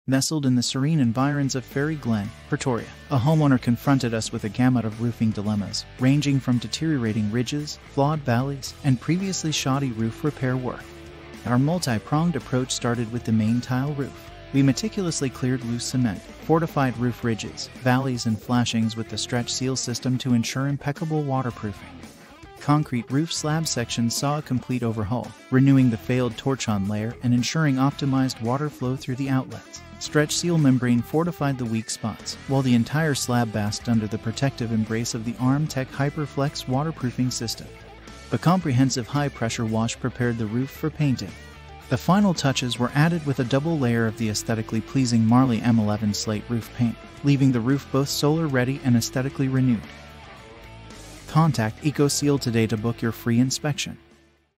Nestled in the serene environs of Faerie Glen, Pretoria, a homeowner confronted us with a gamut of roofing dilemmas, ranging from deteriorating ridges, flawed valleys, and previously shoddy roof repair work. Our multi-pronged approach started with the main tile roof. We meticulously cleared loose cement, fortified roof ridges, valleys, and flashings with the stretch seal system to ensure impeccable waterproofing. Concrete roof slab sections saw a complete overhaul, renewing the failed torchon layer and ensuring optimized water flow through the outlets. Stretch seal membrane fortified the weak spots, while the entire slab basked under the protective embrace of the Armtec HyperFlex waterproofing system. A comprehensive high-pressure wash prepared the roof for painting. The final touches were added with a double layer of the aesthetically pleasing Marley M11 slate roof paint, leaving the roof both solar-ready and aesthetically renewed. Contact EcoSeal today to book your free inspection.